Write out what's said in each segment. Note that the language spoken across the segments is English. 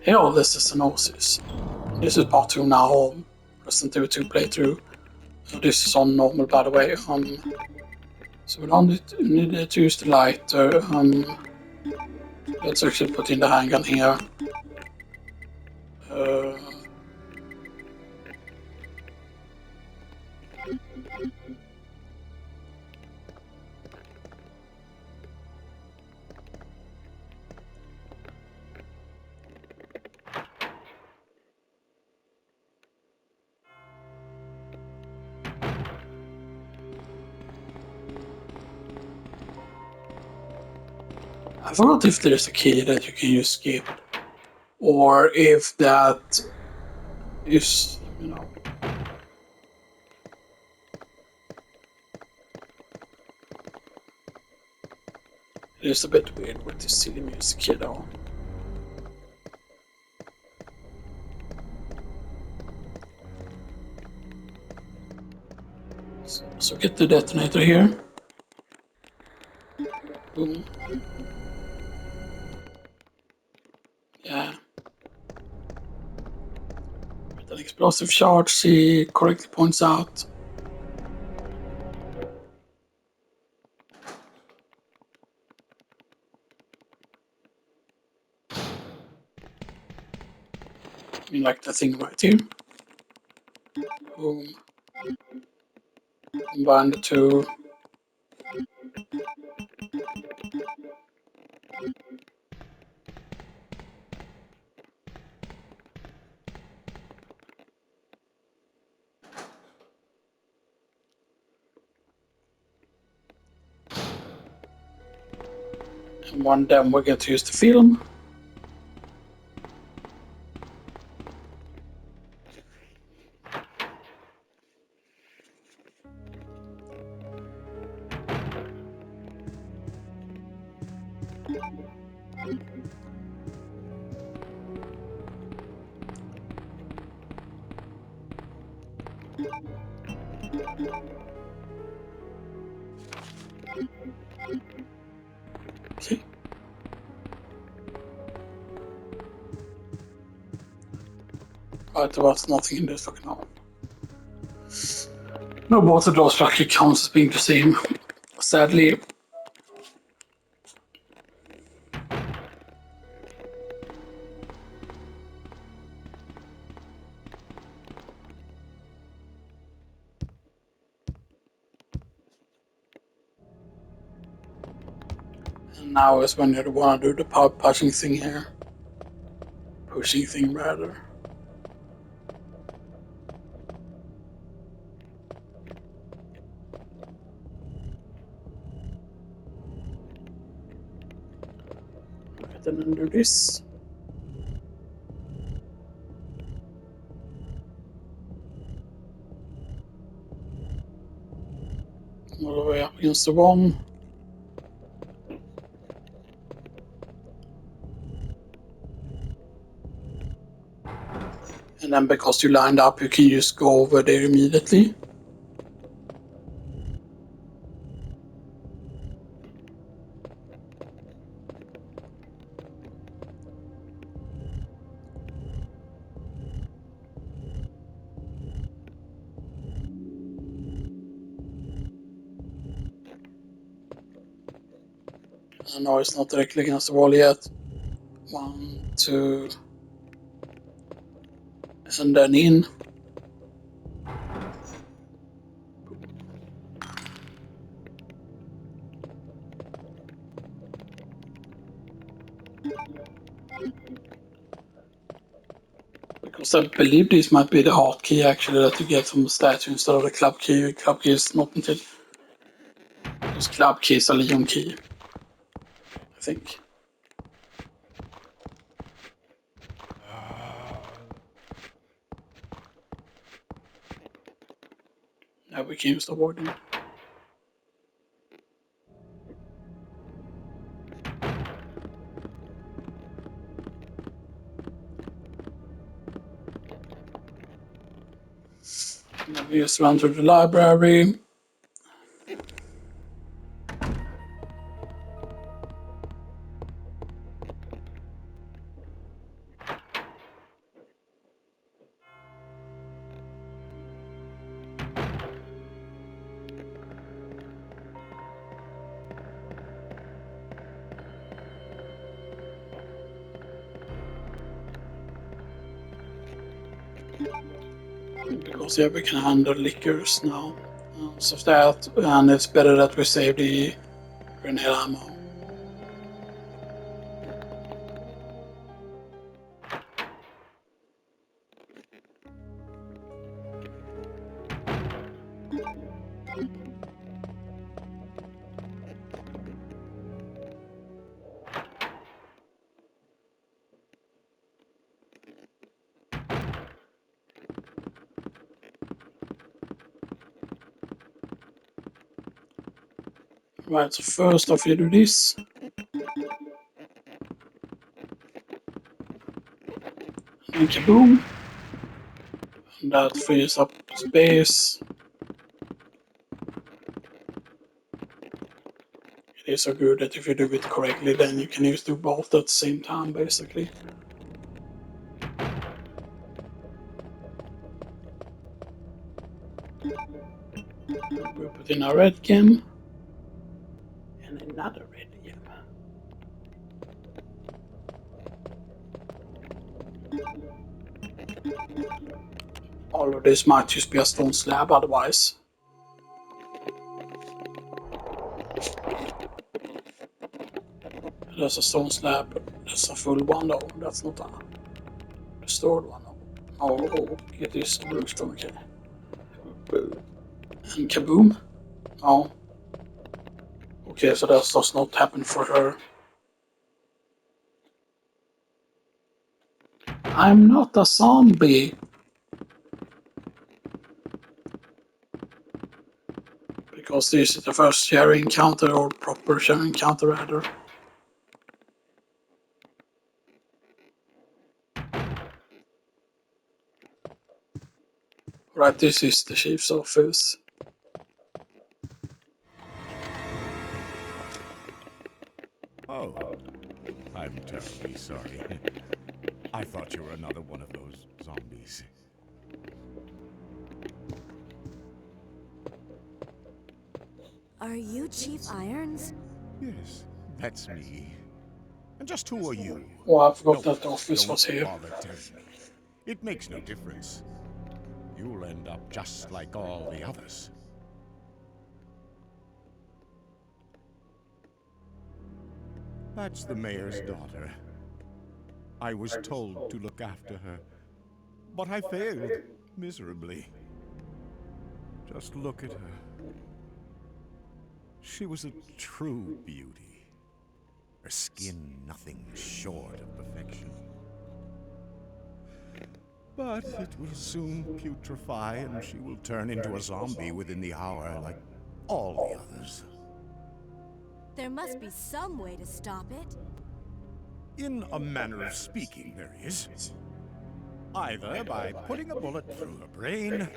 Hey all, this is Synosis. This is part 2 now of Resident Evil 2 playthrough. This is on normal, by the way. So we don't need to use the lighter. Let's actually put in the handgun here. I forgot if there's a key that you can use skip, or if that is, it is a bit weird with this silly music here though. So get the detonator here. Boom. Yeah. With an explosive charge, she correctly points out. Like the thing right here. Boom. Combine the two. And one then we get to use the film. Okay. Right, there was nothing in this fucking hole. No water door structure counts as being the same. Sadly. And now is when you want to do the power pushing thing here. Pushing thing rather. Right, and then do this. All the way up against the one. And then because you lined up, you can just go over there immediately. And no, it's not directly against the wall yet. 1, 2, and then in. Because I believe this might be the heart key actually that you get from the statue instead of the club key. The club key is not until. Because club key is a Leon key, I think. Yeah, we can use the warden. Then we just run through the library. Because yeah, we can handle liquors now. So that, and it's better that we save the grenade ammo. Right, so first off you do this. And kaboom. And that frees up space. It is so good that if you do it correctly, then you can use do both at the same time, basically. We put in a red gem. And another red gem. All of this might just be a stone slab otherwise. There's a stone slab. That's a full one though. That's not a restored one. Oh, it is the bluestone, okay. And kaboom. Oh. Okay, so that does not happen for her. I'm not a zombie. Because this is the first sharing encounter, or proper sharing encounter rather. Right, this is the chief's office. Oh, I'm terribly sorry. I thought you were another one of those zombies. Are you Chief Irons? Yes, that's me. And just who are you? Oh, I forgot Don't, that the office was don't here. bother telling me. It makes no difference. You'll end up just like all the others. That's the mayor's daughter. I was told to look after her, but I failed miserably. Just look at her. She was a true beauty. Her skin nothing short of perfection. But it will soon putrefy, and she will turn into a zombie within the hour, like all the others. There must be some way to stop it. In a manner of speaking, there is. Either by putting a bullet through her brain,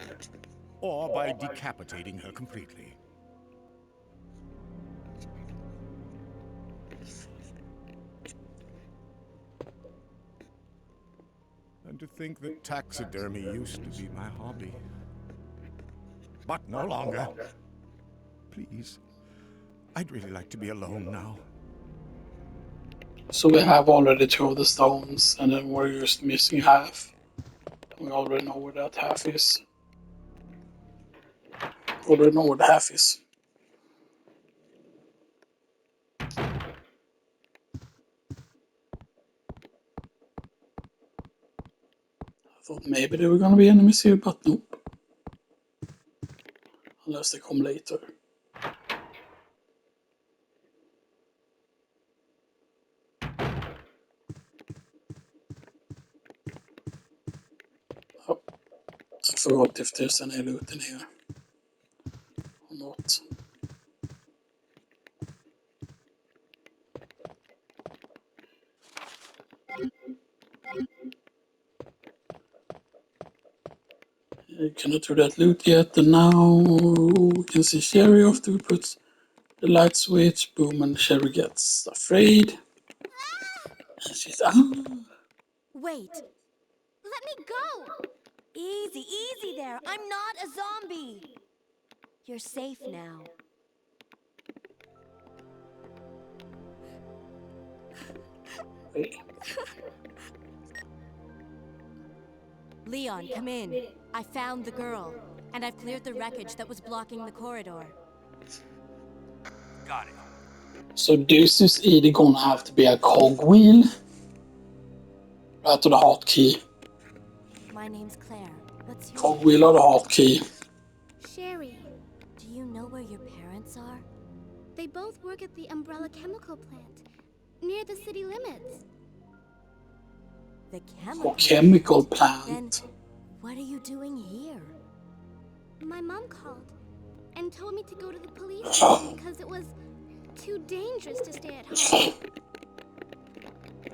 or by decapitating her completely. And to think that taxidermy used to be my hobby. But no longer. Please, I'd really like to be alone now. So we have already two of the stones, and then we're just missing half. We already know where that half is. Already know where the half is. I thought maybe there were gonna be enemies here, but nope. Unless they come later. Oh, I forgot if there's any loot in here or not. You cannot do that loot yet, and now we can see Sherry after we put the light switch. Boom, and Sherry gets afraid. And she's Wait, let me go! Easy, easy there. I'm not a zombie. You're safe now. Leon, come in. I found the girl, and I've cleared the wreckage that was blocking the corridor. Got it. So this is either gonna have to be a cogwheel, right, or the hotkey. My name's Claire. What's your Cogwheel or the hotkey. Sherry. Do you know where your parents are? They both work at the Umbrella Chemical Plant, near the city limits. The Or chemical. chemical Then plant. what are you doing here? My mom called and told me to go to the police station because it was too dangerous to stay at home.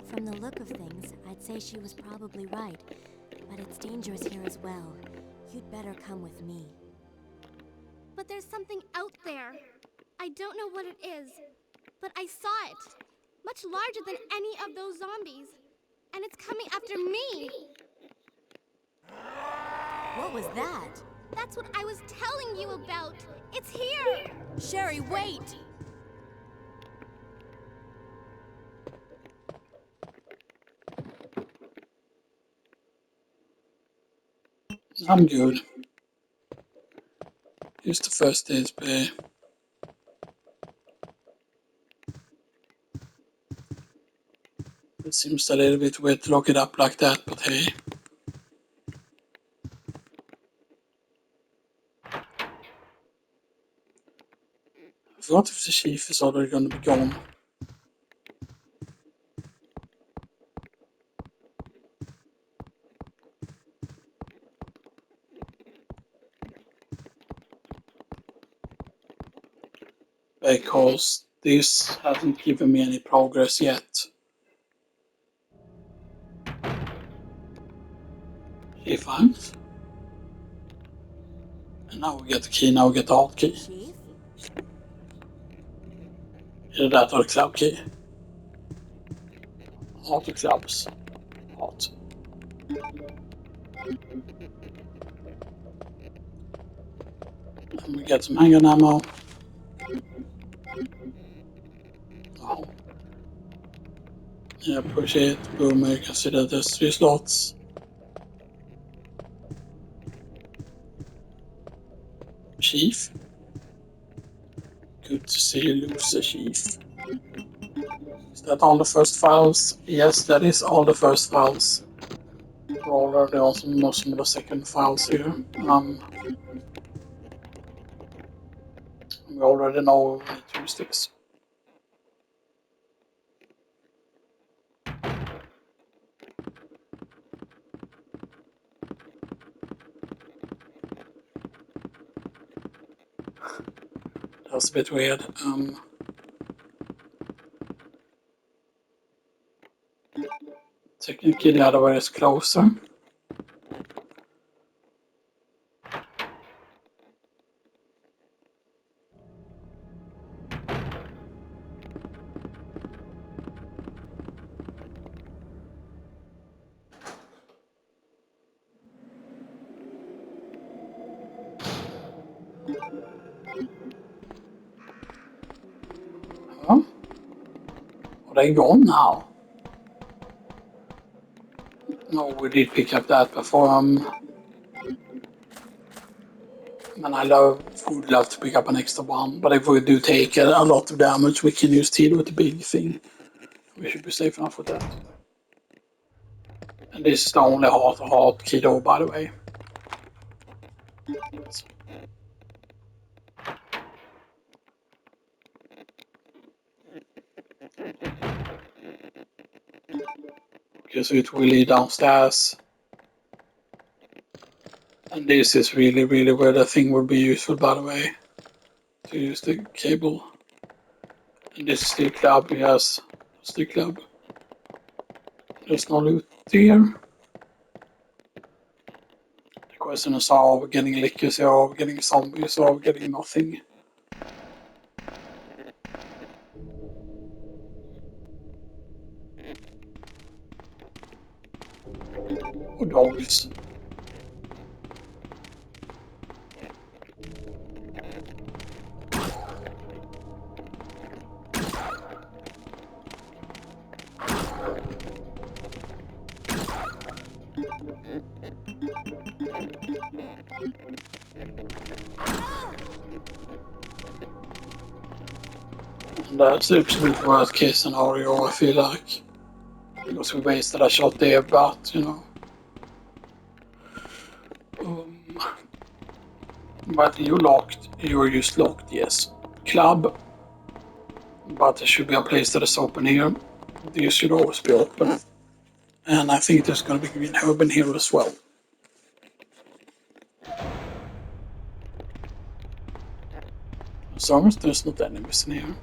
From the look of things, I'd say she was probably right. But it's dangerous here as well. You'd better come with me. But there's something out there. I don't know what it is, but I saw it. Much larger than any of those zombies. And it's coming after me. What was that? That's what I was telling you about. It's here. Sherry, wait! I'm good. Here's the first display. It seems a little bit weird to lock it up like that, but hey. I forgot if the chief is already gonna be gone. Because this hasn't given me any progress yet. Key finds. And now we get the key, now we get the hotkey. Chief? Either that or the club key. Hot or clubs. Hot. And we get some handgun ammo. Oh. Yeah, push it. Boom, you can see that there's 3 slots. Chief. Good to see you lose a chief. Is that all the first files? Yes, that is all the first files. We're already also know some of the second files here. We already know we need to use this. That's a bit weird. Technically the other way is closer. Huh? Are they gone now? No, we did pick up that before. And would love to pick up an extra one, but if we do take a lot of damage, we can use T with the big thing. We should be safe enough with that. And this is the only hard key door, by the way. Okay, so it will lead downstairs. And this is really where the thing would be useful, by the way. To use the cable. And this is the club, yes. It's the club. There's no loot here. The question is, are we getting lickers here, are we getting zombies, or are we getting nothing? Or dogs. And that's the absolute worst case scenario, I feel like. Because we wasted a shot there, but, you know. But you're just locked, yes. Club. But there should be a place that is open here. These should always be open. And I think there's going to be green herb in here as well. As long as there's not enemies in here.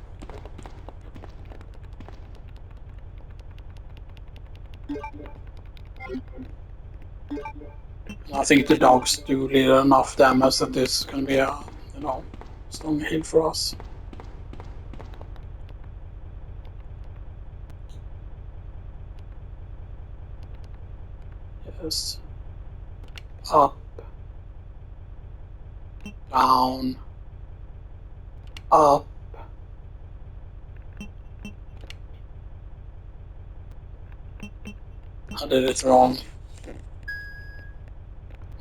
And I think the dogs do little enough damage that this is going to be a, you know, strong heal for us. Yes. Up. Down. Up. I did it wrong.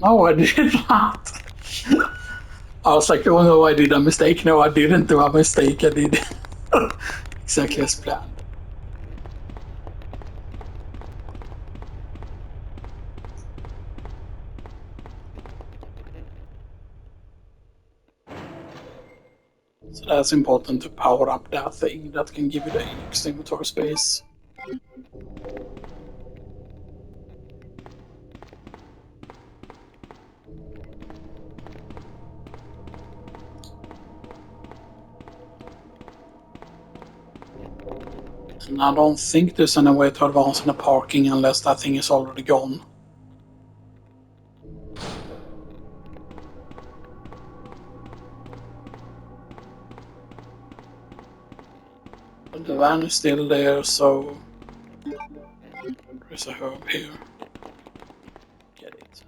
No, I did not. I was like, oh no, I did a mistake. No, I didn't do a mistake. I did exactly as planned. So that's important to power up that thing that can give you the extra inventory space. And I don't think there's any way to advance in the parking unless that thing is already gone. But the van is still there, so there's a herb here. Get it.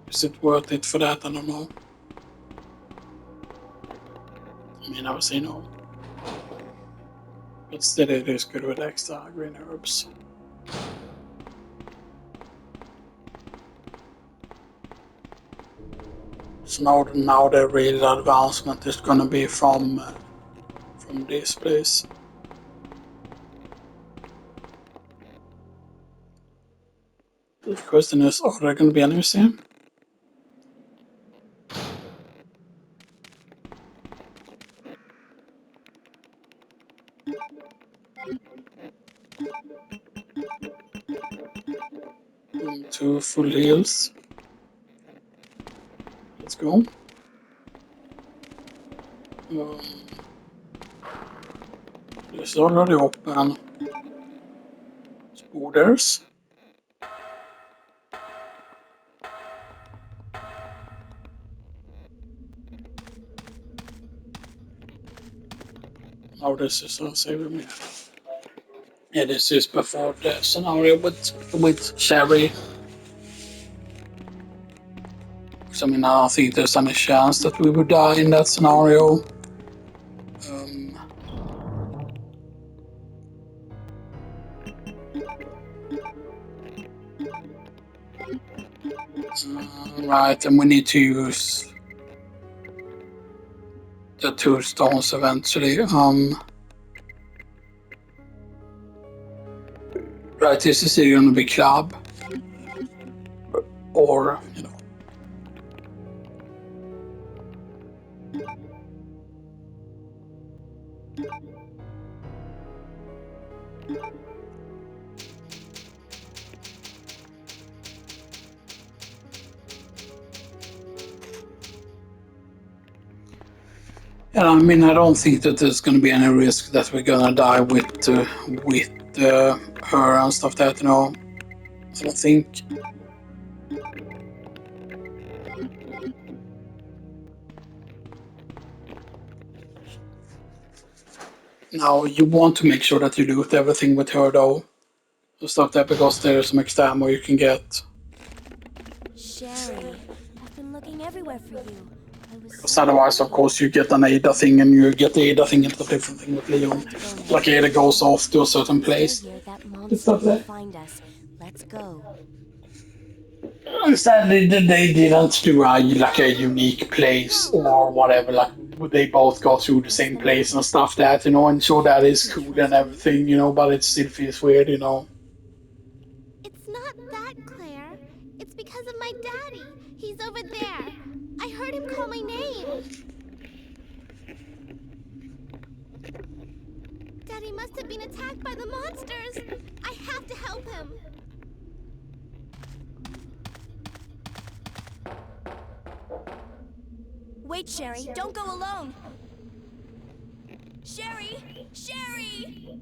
Is it worth it for that? I don't know. I mean, I would say no. But still, it is good with extra green herbs. So now the real advancement is gonna be from this place. The question is, are there gonna be enemies here? Two full heals. Let's go. This is already open. Borders. Now this is a save me. Yeah, this is before the scenario with Sherry. So, I mean, I don't think there's any chance that we would die in that scenario. Right, and we need to use the 2 stones eventually. Right, this is either going to be club or, you know. And I mean, I don't think that there's going to be any risk that we're going to die with her and stuff that, you know. I don't think. Now, you want to make sure that you loot everything with her, though. So stuff that, because there's some extra ammo you can get. Sherry, been looking everywhere for you. I was Because so otherwise, of worried. course, you get an Ada thing, and you get the Ada thing into a different thing with Leon. Time to go now. Like Ada goes off to a certain If we stay place. here, that It's monster stuff will there. find us. Let's go. Sadly, they didn't do like a unique place or whatever. Like they both go through the same place and stuff that and so that is cool and everything, but it still feels weird. It's not that, Claire. It's because of my daddy. He's over there. I heard him call my name. Daddy must have been attacked by the monsters. I have to help him. Wait, Sherry, don't go alone. Sherry! Sherry!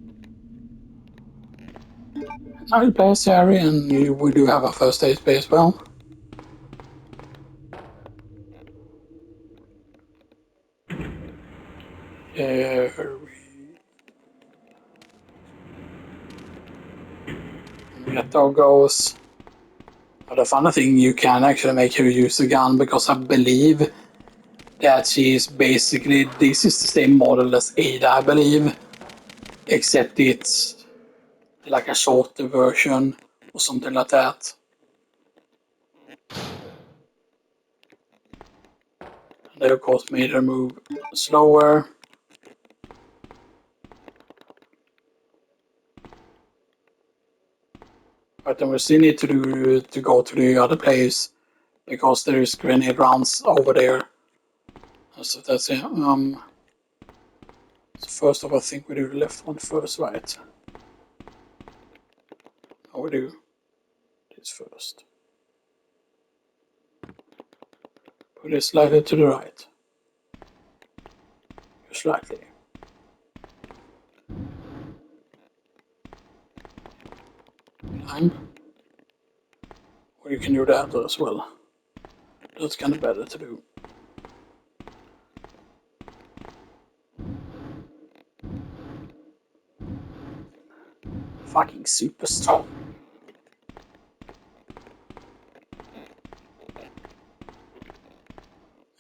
Now you play as Harry, and we do have a first aid play as well. That goes. But the funny thing, you can actually make her use the gun because I believe that she is basically this is the same model as Ada, I believe, except it's like a shorter version or something like that. They of course made her move slower. But then we still need to go to the other place because there is grenade rounds over there. So that's it. So first off, I think we do the left one first, right? Oh, we do this first. Put it slightly to the right. Just slightly. Climb. Or you can do that as well. That's kind of better to do. Fucking super strong.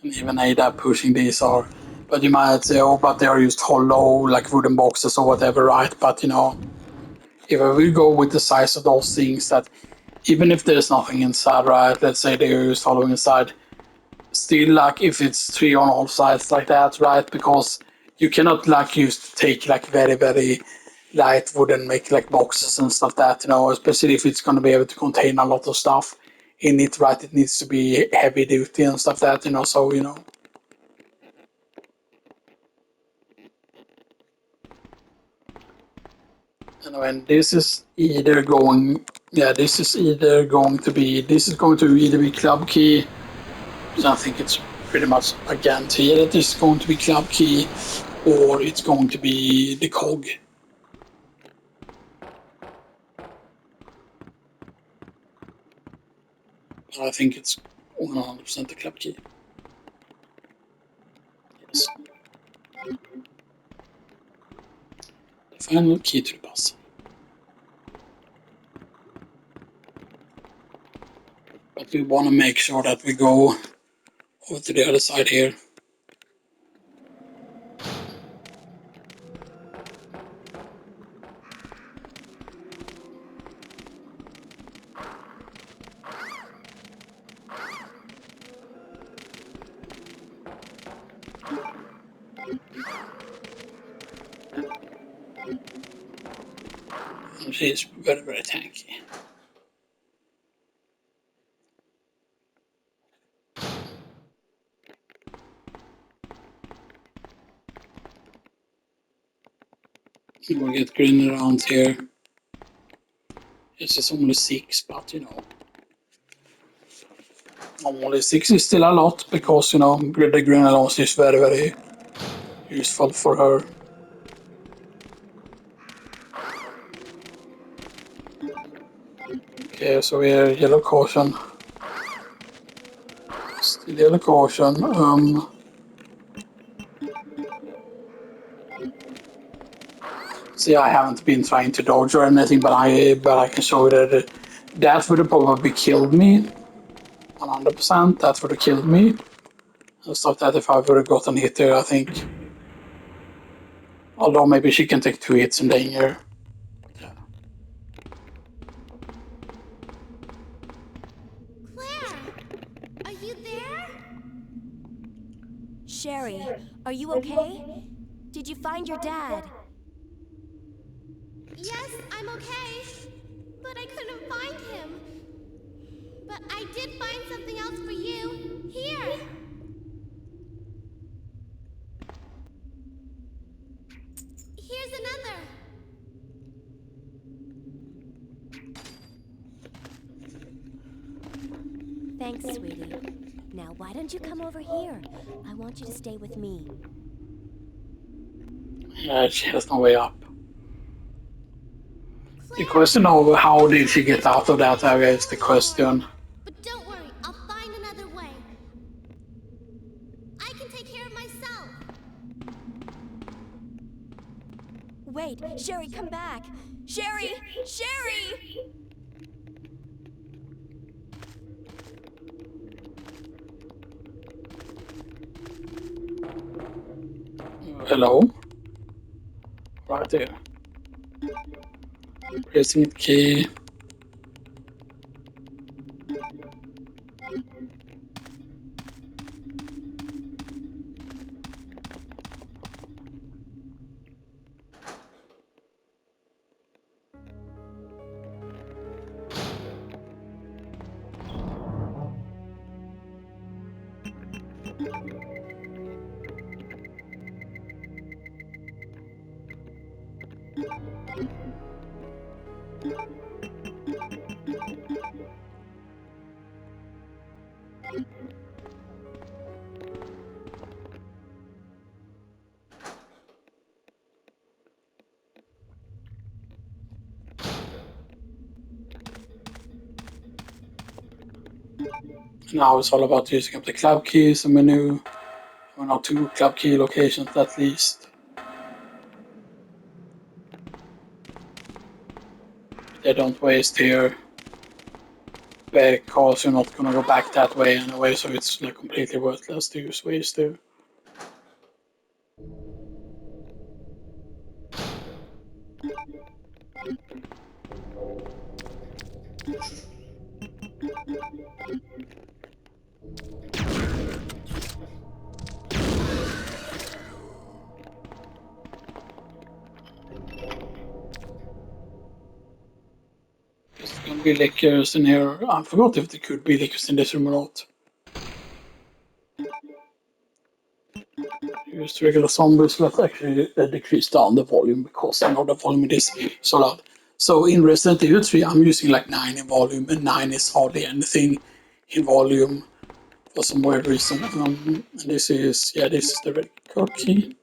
And even Ada pushing these are, but you might say, oh, but they are just hollow, like wooden boxes or whatever, right? But if I will go with the size of those things, that even if there's nothing inside, right? Let's say they're just hollow inside, still, like if it's three on all sides like that, right? Because you cannot like use take like very very light wood and make like boxes and stuff that especially if it's going to be able to contain a lot of stuff in it, right? It needs to be heavy duty and stuff that so and this is either going this is going to either be club key. So I think it's pretty much a guarantee that it's going to be club key or it's going to be the cog. I think it's 100% the club key. Yes. The final key to the puzzle. But we want to make sure that we go over to the other side here. And she's very, very tanky. We'll get green around here. This is only 6, but only 6 is still a lot because the green allowance is very, very useful for her. Okay, so we have yellow caution. Still yellow caution. See, I haven't been trying to dodge or anything, but I can show you that that would have probably killed me 100%. 100%, that would have killed me. Stop that if I would have gotten hit there, I think. Although maybe she can take 2 hits in danger. Yeah. Claire, are you there? Sherry, are you okay? Did you find your dad? Yes, I'm okay. But I couldn't find him. But I did find something else for you. Here. Here's another. Thanks, sweetie. Now, why don't you come over here? I want you to stay with me. Yeah, she has no way up. The Claire, question of how did she get out of that area is the question. but don't worry, I'll find another way. I can take care of myself. Wait, Sherry, come back! Sherry! Sherry! Hello? Right there. Pressing the key. Now it's all about using up the club keys and menu. Or not 2 club key locations at least. They don't waste here. Because you're not gonna go back that way anyway, so it's like completely worthless to use waste there. There's gonna be liquors in here. I forgot if there could be liquors in this room or not. Use regular zombies, let's actually decrease down the volume because I know the volume is so loud. So in Resident Evil 3 I'm using like 9 in volume, and 9 is hardly anything in volume for some weird reason. And this is the record key.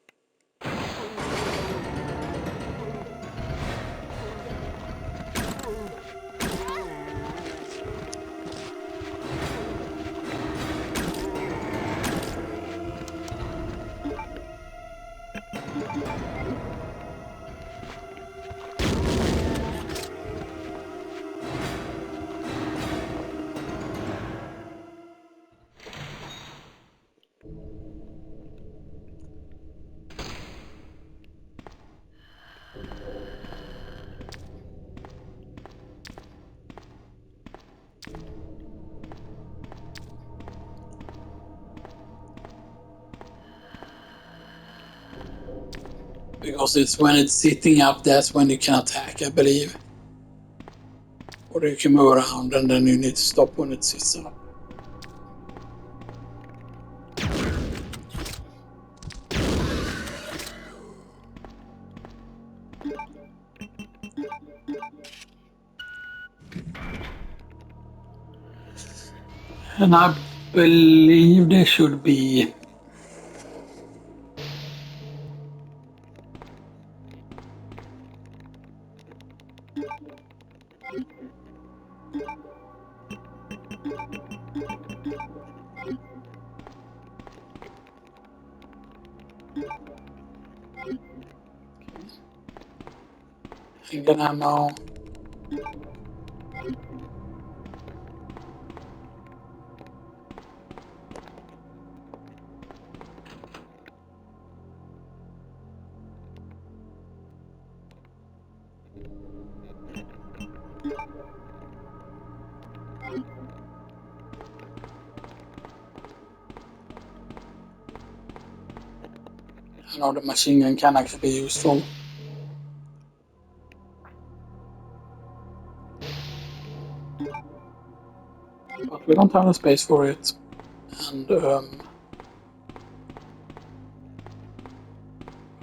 Because it's when it's sitting up, that's when you can attack, I believe. Or you can move around and then you need to stop when it sits up. And I believe there should be finger ammo. I know the machine gun can actually be useful. But we don't have the space for it. And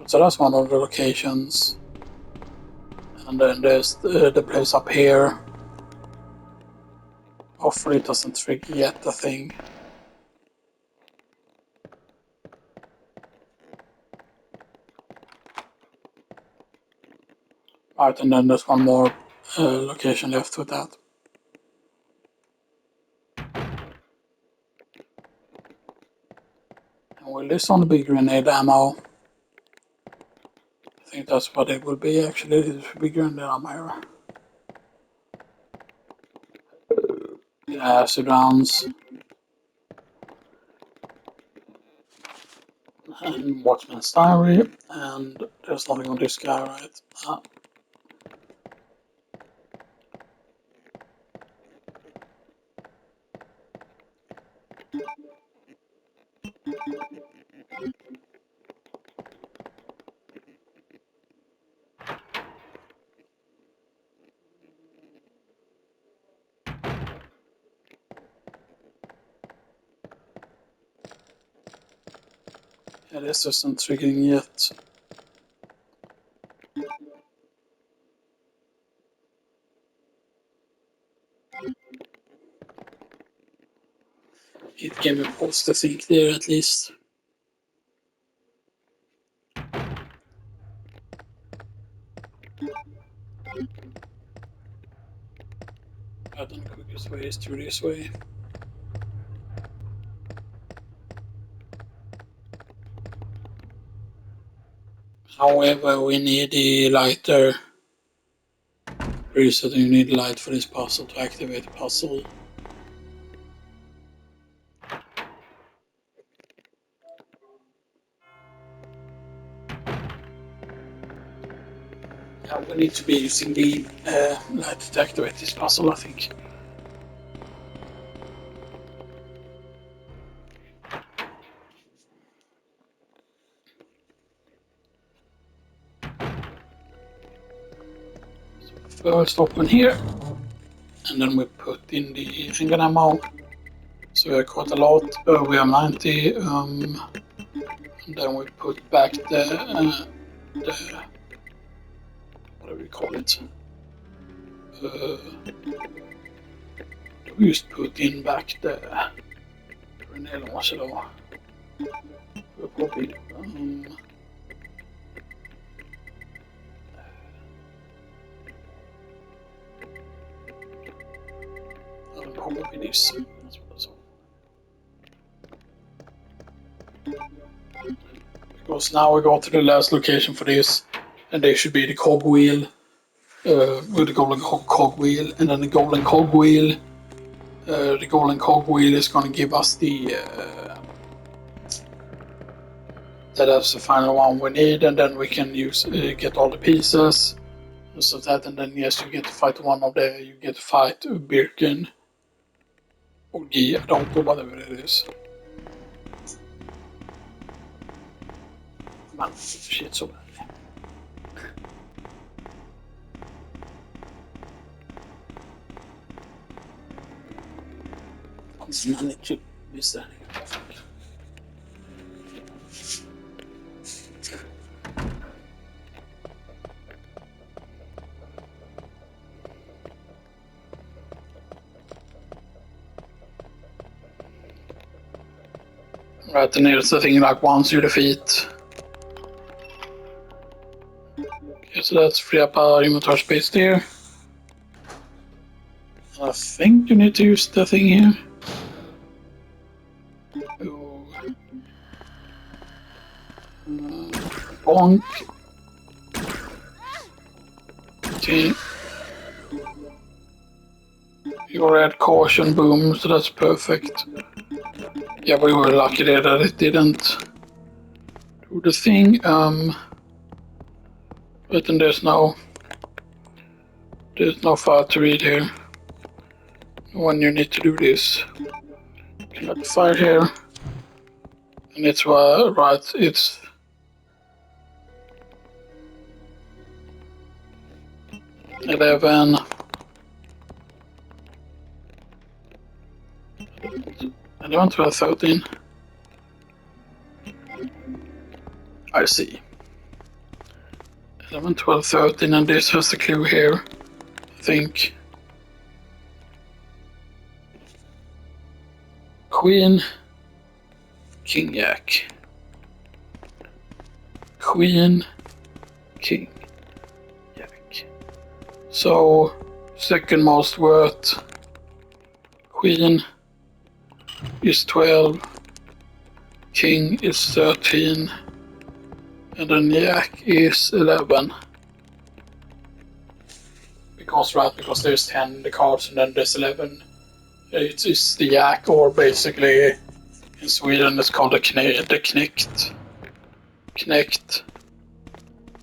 so that's one of the locations. And then there's the place up here. Hopefully it doesn't trigger yet the thing. Right, and then there's one more location left with that. And will this only be grenade ammo? I think that's what it will be actually. It should be grenade ammo. Yeah, acid rounds. And Watchman's Diary. And there's nothing on this guy, right? Yeah, this isn't triggering yet. It gave me pause to think there at least. I don't know the quickest way is through this way. However, we need the lighter. Reset, you need light for this puzzle to activate the puzzle. Yeah, we need to be using the light to activate this puzzle, I think. So first open here, and then we put in the finger ammo. So we have quite a lot. We have 90. And then we put back the what do we call it? We just put in back the grenade launcher då. We'll probably probably this. That's what I saw. Because now we go to the last location for this, and there should be the cogwheel, with the golden cogwheel, and then the golden cogwheel. The golden cogwheel is going to give us the that's the final one we need, and then we can use get all the pieces. So that, and then yes, you get to fight one of the. You get to fight Birken or G. I don't know whatever it is. Man, shit så bad. Man typ visst är det. Right, and here's the thing, like once you defeat. Okay, so that's free up our inventory space there. I think you need to use the thing here. Bonk. Okay. You're at caution, boom, so that's perfect. Yeah, we were lucky there that it didn't do the thing. But then there's no file to read here when you need to do this. Connect the file here, and it's right. It's 11, 11, 12, 13. I see. 11, 12, 13, and this has the clue here, I think. Queen, King, Jack. Queen, King, Jack. So, second most worth. Queen is 12, King is 13, and then Jack is 11. Because there's 10 the cards and then there's 11. It's the Jack, or basically in Sweden it's called the Knecht,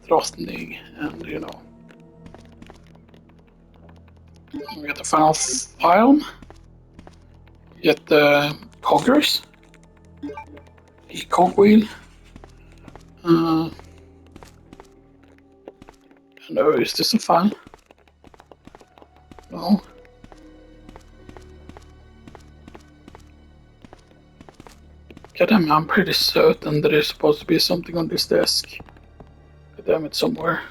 Drottning, and you know. We get the final file. Get the coggers. The cogwheel. And is this a file? No. Goddamn, I'm pretty certain there is supposed to be something on this desk. Goddamn it, somewhere.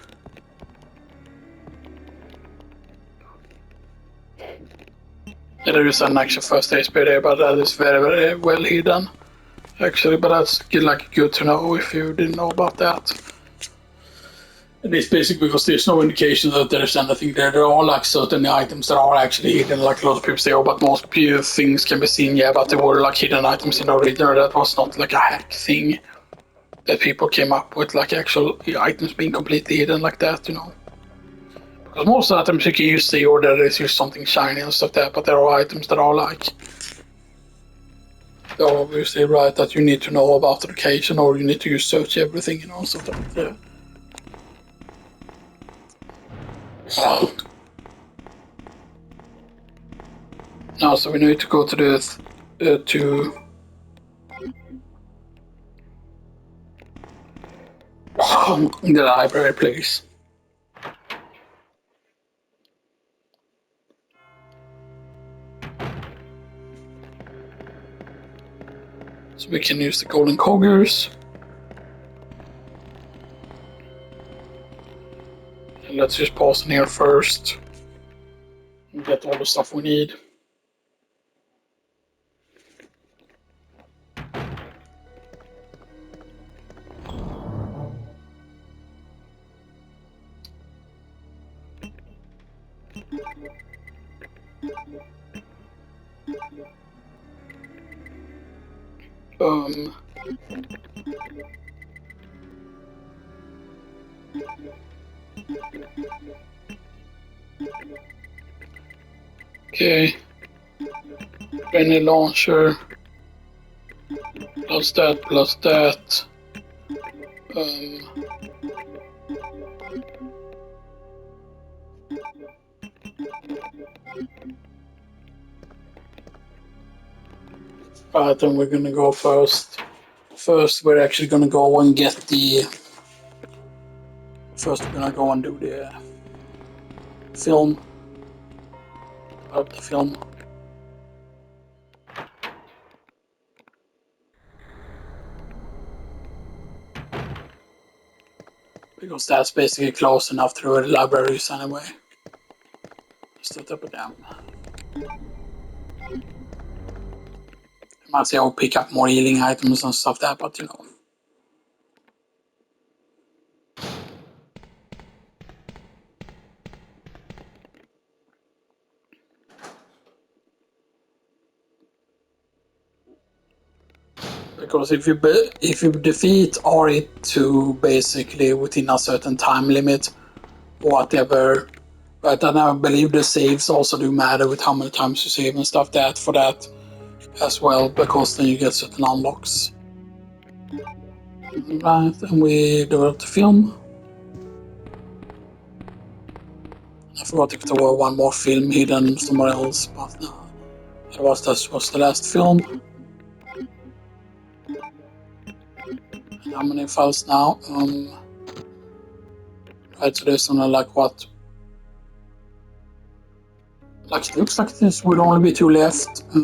Yeah, there is an actual first aid spray there, but that is very, very well hidden. Actually, but that's like good to know if you didn't know about that. And it's basically because there's no indication that there's anything there. There are like certain items that are actually hidden, like a lot of people say, oh, but most things can be seen, yeah, but there were like hidden items in the original. That was not like a hack thing that people came up with, like actual items being completely hidden like that, you know. Because most items you can see, or there is just something shiny and stuff there, but there are items that are like, they're obviously right that you need to know about the location, or you need to search everything, you know, stuff like that. Now, so we need to go to the to the library, please. So we can use the golden coggers. And let's just pause in here first and get all the stuff we need. Okay. Grenade launcher. Plus that, plus that. Alright, then we're gonna go first. First, we're actually gonna go and get the. First, we're gonna go and do the film. Up the film. Because that's basically close enough to the libraries anyway. Just up and down. You might say I'll pick up more healing items and stuff there, but you know. Because if you defeat RE2 basically within a certain time limit, whatever, but then I believe the saves also do matter with how many times you save and stuff that for that as well, because then you get certain unlocks. Right, and we developed the film. I forgot if there were one more film hidden somewhere else, but no. That was the last film. And how many files now? Right, so there's only like what? Like, it looks like this would only be 2 left. It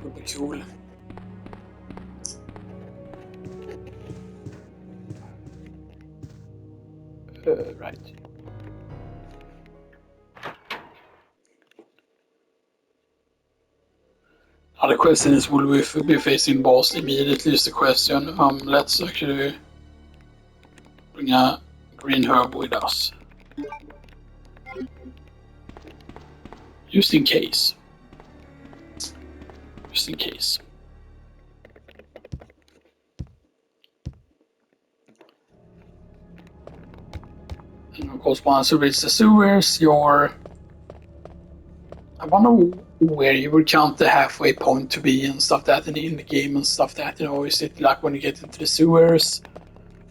would be cool. Right. Other question is, will we be facing boss immediately is the question. Let's actually bring a green herb with us. Just in case. Just in case. And of course, once you reach the sewers, I wonder where you would count the halfway point to be and stuff that in the game and stuff that, is it like when you get into the sewers?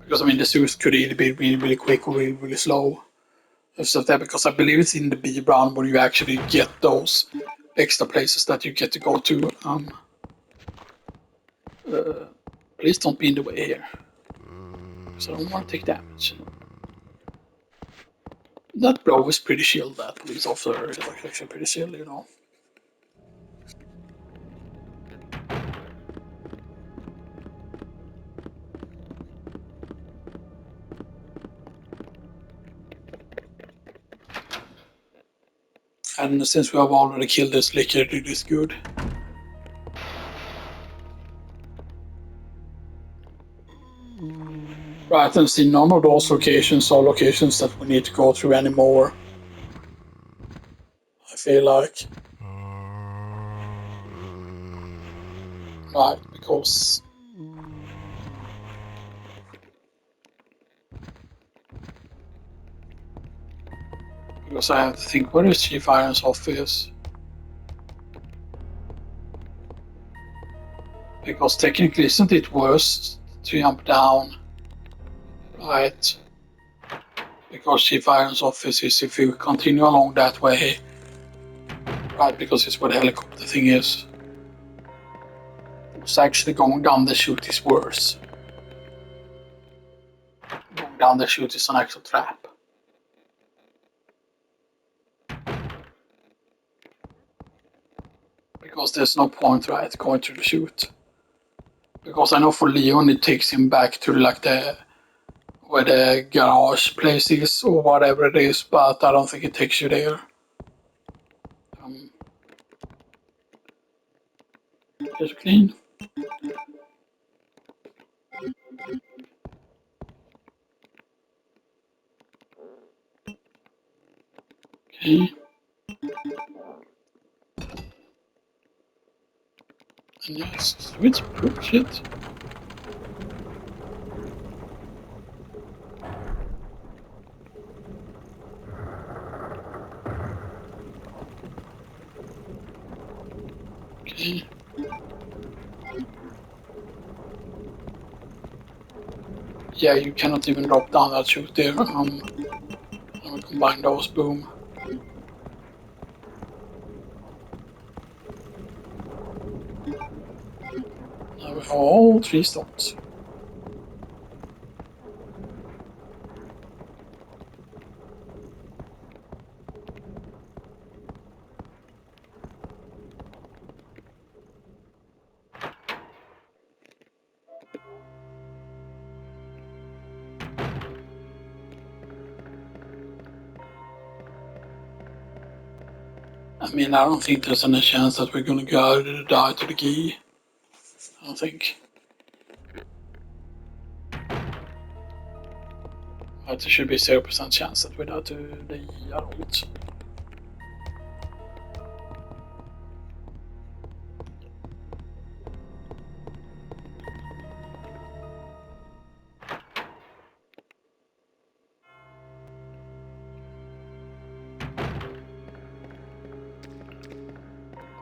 Because I mean, the sewers could either be really, really quick or really, really slow. And stuff that, because I believe it's in the B round where you actually get those extra places that you get to go to. Please don't be in the way here. Because I don't want to take damage. That bro is pretty chill, that police officer is actually pretty chill. And since we have already killed this licker, it is good. Right, and see, none of those locations are locations that we need to go through anymore. I feel like. Right, because I have to think, where is Chief Iron's office? Because technically, isn't it worse to jump down? Right. Because Chief Iron's office is if you continue along that way. Right, because it's where the helicopter thing is. It's actually going down the chute is worse. Going down the chute is an actual trap. Because there's no point, right, going through the chute. Because I know for Leon it takes him back to like where the garage place is or whatever it is, but I don't think it takes you there. Just clean. Okay. And yes, switch shit. Okay. Yeah, you cannot even drop down that chute there. I'll combine those, boom. Now we have all 3 stones. I mean, I don't think there's any chance that we're gonna go die to the key. I don't think. But there should be 0% chance that we die to the adult.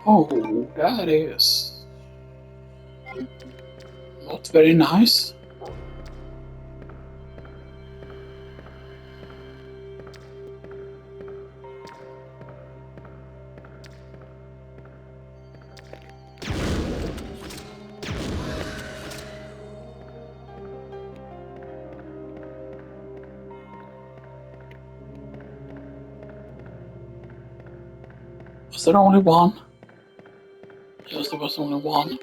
Oh, that is not very nice. Was there only one? Yes, there was only one.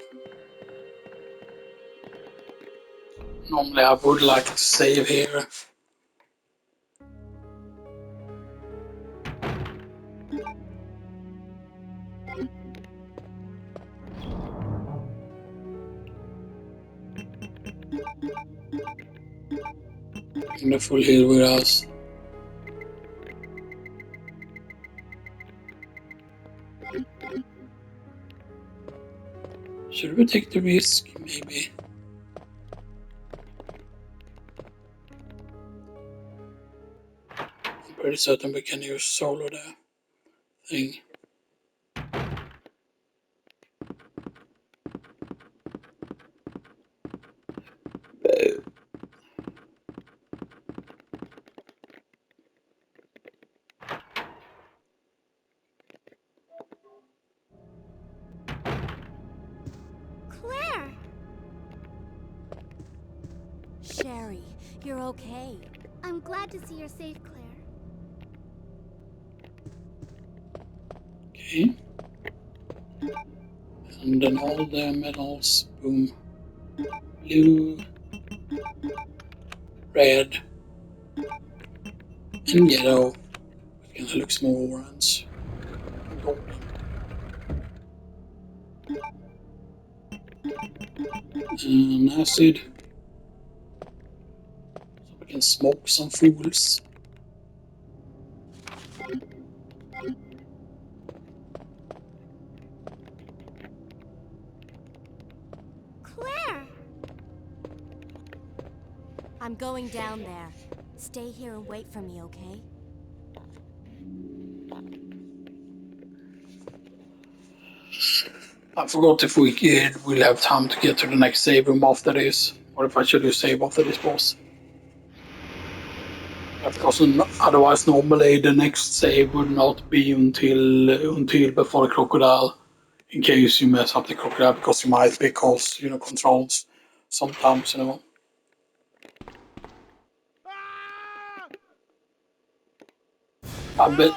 Normally I would like to save here. In the full hill with us. Should we take the risk? Maybe. I'm pretty certain we can use solo the thing. Claire! Sherry, you're okay. I'm glad to see you're safe, Claire. Okay. And then all the metals, boom. Blue, red, and yellow. It kind of looks more orange. And golden. And acid. So we can smoke some fools. Claire! I'm going down there. Stay here and wait for me, okay? I forgot if we'll have time to get to the next save room after this. Or if I should do save after this boss. Because otherwise normally the next save would not be until before the crocodile. In case you mess up the crocodile because you might because controls sometimes I bet.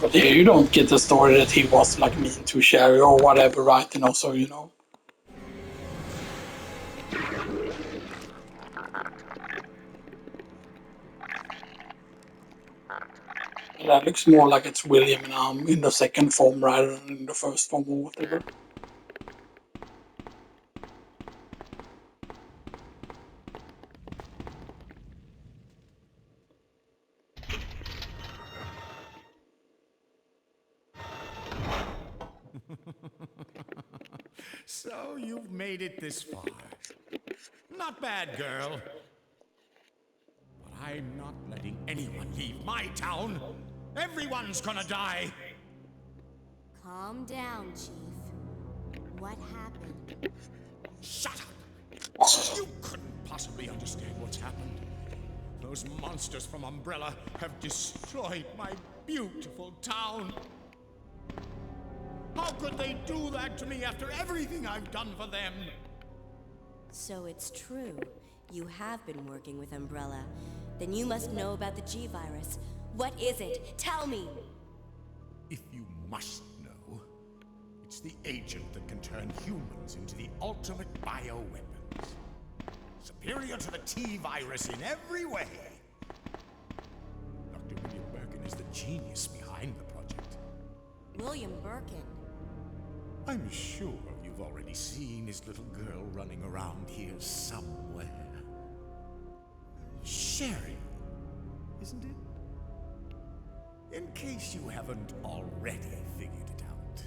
But here you don't get the story that he was like mean to Sherry or whatever, right? So That looks more like it's William in the second form rather than in the first form or whatever. So you've made it this far. Not bad, girl. But I'm not letting anyone leave my town. Everyone's gonna die. Calm down, Chief. What happened? Shut up! You couldn't possibly understand what's happened. Those monsters from Umbrella have destroyed my beautiful town. How could they do that to me after everything I've done for them? So it's true. You have been working with Umbrella. Then you must know about the G-Virus. What is it? Tell me! If you must know, it's the agent that can turn humans into the ultimate bioweapons. Superior to the T-Virus in every way. Dr. William Birkin is the genius behind the project. William Birkin. I'm sure you've already seen his little girl running around here somewhere. Sherry, isn't it? In case you haven't already figured it out,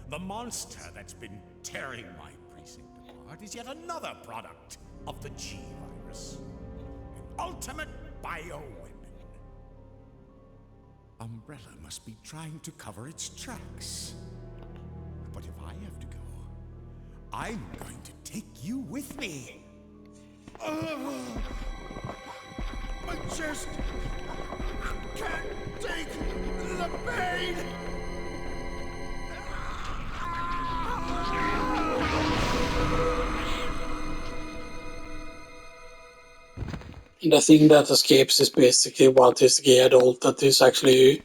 the monster that's been tearing my precinct apart is yet another product of the G-Virus. An ultimate bioweapon. Umbrella must be trying to cover its tracks. But if I have to go, I'm going to take you with me. I just can't take the pain. And the thing that escapes is basically what is the adult that is actually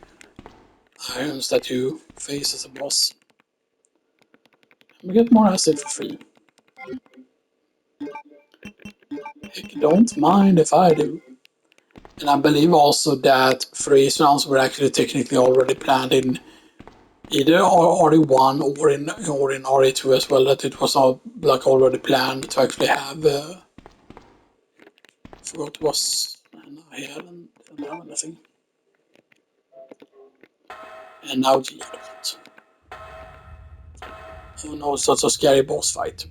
irons that you face as a boss. We get more acid for free. Heck, don't mind if I do. And I believe also that freeze rounds were actually technically already planned in either RE1 or in RE2 as well. That it was all like already planned to actually have. I forgot what was. And I didn't have anything. And now the adult. Oh no, it's such a scary boss fight.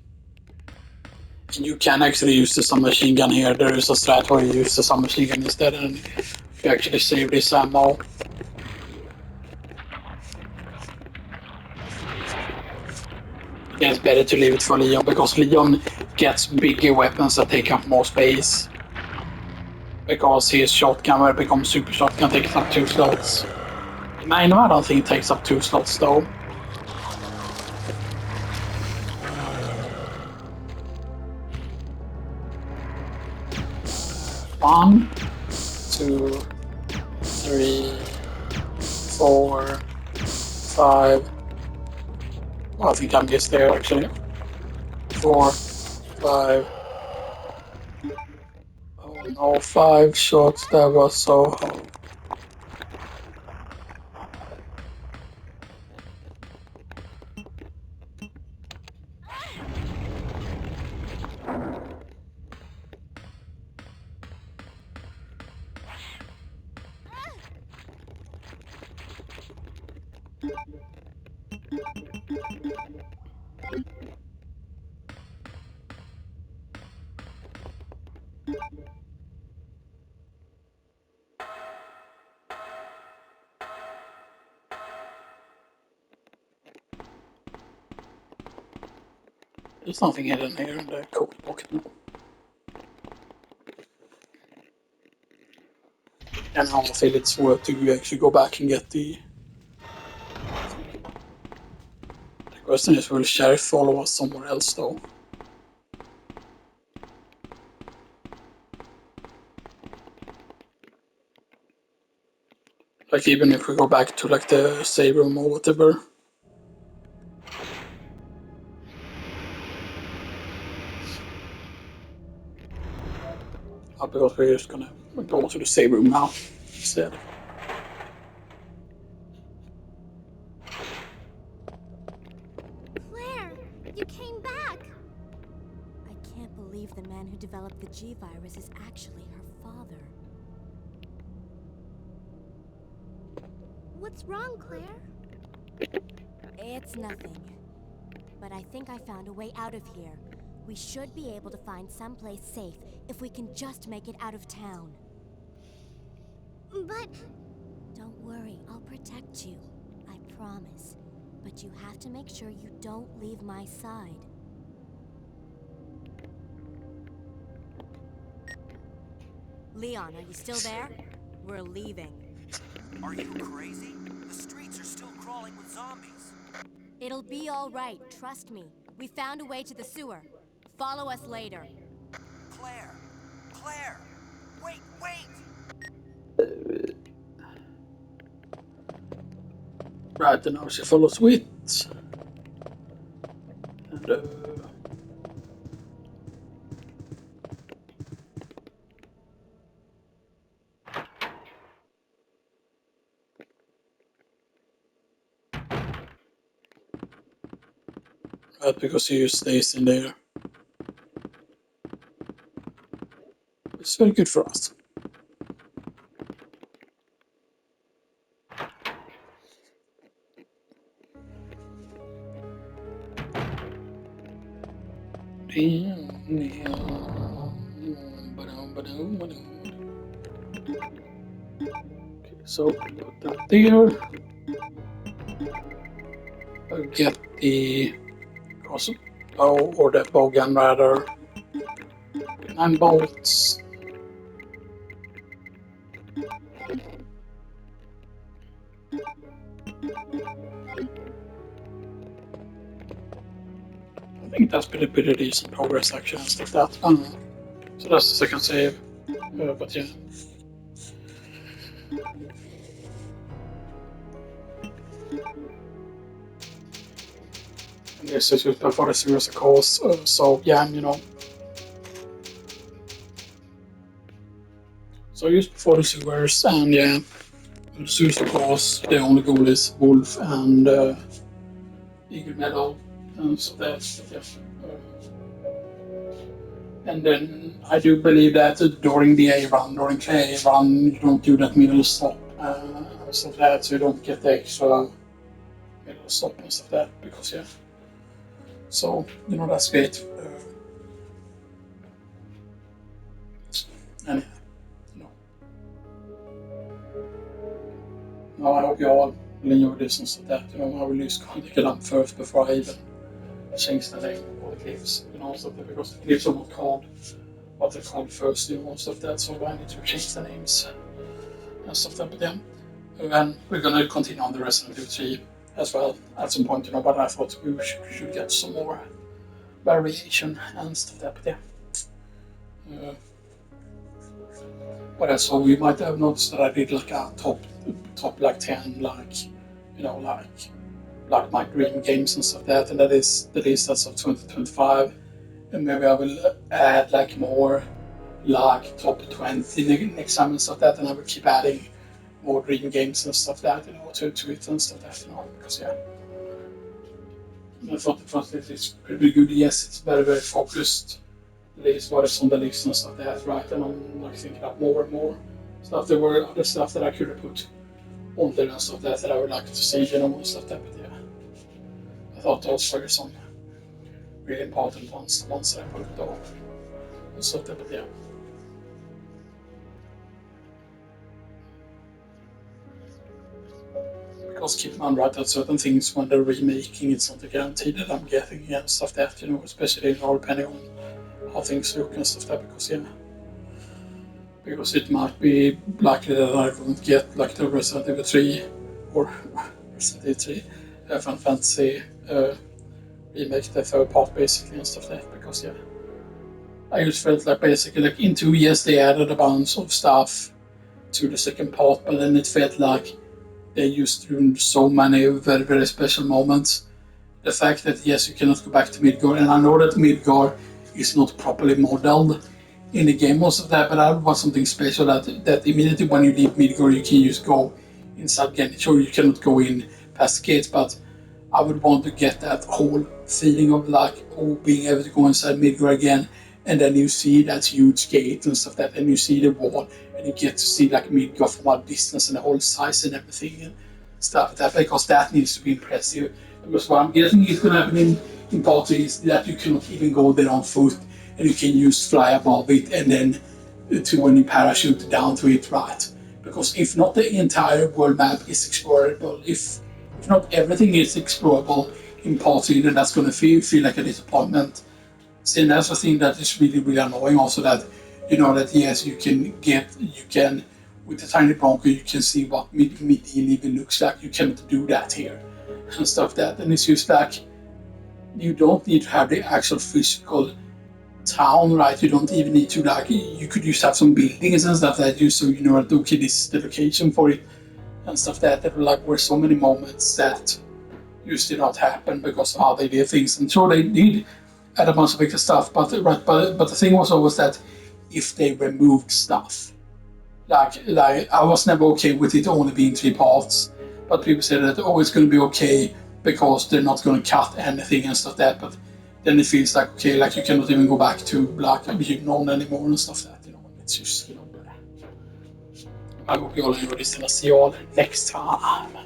And you can actually use the submachine gun here. There is a strat where you use the submachine gun instead and you actually save this ammo. Yeah, it's better to leave it for Leon because Leon gets bigger weapons that take up more space. Because his shotgun, when it becomes super shotgun, takes up 2 slots. Mine, I don't think it takes up 2 slots though. One, 2, 3, 4, 5. Well, I think I missed there actually. 4, 5. Oh no, 5 shots. That was so hard. There's nothing hidden here in the coat pocket now. And I don't feel it's worth to actually go back and get the... The question is, will Sheriff follow us somewhere else though? Like even if we go back to like the save room or whatever. Because we're just gonna go to the save room now instead. Claire, you came back. I can't believe the man who developed the G-Virus is actually her father. What's wrong, Claire? It's nothing. But I think I found a way out of here. We should be able to find someplace safe if we can just make it out of town. But... Don't worry, I'll protect you. I promise. But you have to make sure you don't leave my side. Leon, are you still there? We're leaving. Are you crazy? The streets are still crawling with zombies. It'll be all right, trust me. We found a way to the sewer. Follow us later. Claire! Claire! Wait, wait! Right, and now she follows with. And right, because he stays in there. It's very good for us. Okay, so put that there. I'll get the crossbow or the bow gun rather. 9 bolts. I think that's pretty decent progress actually and stuff like that. So that's the second save. But yeah. And this is used for the sewers, of course. So yeah, So used before the sewers, and yeah, the sewers, of course, the only goal is wolf and eagle meadow, and so that's yeah. And then I do believe that during the A run, during clay run, you don't do that middle stop, stuff that, so you don't get the extra middle stop and stuff that, because yeah. So that's great. And you know, now I hope you all will enjoy this and stuff that. I will use Condiculum first before I even change the name of the cliffs, stuff that, because the cliffs are not called what they're called first, stuff that. So I need to change the names and stuff that. But yeah. And we're going to continue on the Resident Evil 3 as well at some point, but I thought we should get some more variation and stuff like that. But yeah. What else? So we might have noticed that I did like a top like 10, like my dream games and stuff like that, and that is the list as of 2025. And maybe I will add like more like top 20 next time and stuff like that, and I will keep adding more dream games and stuff like that, to it and stuff like that, because yeah. I thought the first list is pretty good. Yes, it's very, very focused. List what is on the list and stuff like that, right? And I'm like thinking up more and more stuff. There were other stuff that I could have put on there and stuff that I would like to see, and stuff like that, but yeah. I thought those were some really important ones that I put it on and stuff like that, but yeah. Because keep in mind, right, that certain things when they're remaking, it's not a guarantee that I'm getting and stuff that, especially depending on how things look and stuff that, because it might be likely that I won't get like the Resident Evil 3 or Resident Evil 3 Final Fantasy remake, the third part basically and stuff like that, because yeah. I just felt like basically like in 2 years they added a bunch of stuff to the second part, but then it felt like they used through so many very, very special moments. The fact that yes, you cannot go back to Midgard, and I know that Midgard is not properly modeled in the game, most of that, but that was something special that immediately when you leave Midgard, you can just go inside again. Sure, you cannot go in past the gates, but I would want to get that whole feeling of like, being able to go inside Midgard again, and then you see that huge gate and stuff like that, and you see the wall, and you get to see like Midgard from a distance and the whole size and everything and stuff like that, because that needs to be impressive. Because what I'm guessing is going to happen in part is that you cannot even go there on foot, and you can just fly above it and then to when you parachute down to it, right? Because if not the entire world map is explorable, if not everything is explorable in part 3, then that's going to feel like a disappointment. So that's the thing that is really, really annoying also, that that yes, you can with the tiny Bronco you can see what medieval even looks like. You cannot do that here and stuff that, and it's just like you don't need to have the actual physical town, right? You don't even need to you could just have some buildings and stuff that you, so that okay, this is the location for it and stuff that were so many moments that used to not happen because of how they did things. And sure, they did add a bunch of extra stuff, but the thing was always that if they removed stuff, like I was never okay with it only being 3 parts, but people said that it's going to be okay because they're not going to cut anything and stuff that. But then it feels like okay, like you cannot even go back to like known anymore and stuff that. It's just I hope you all enjoy this, and I'll see you all next time.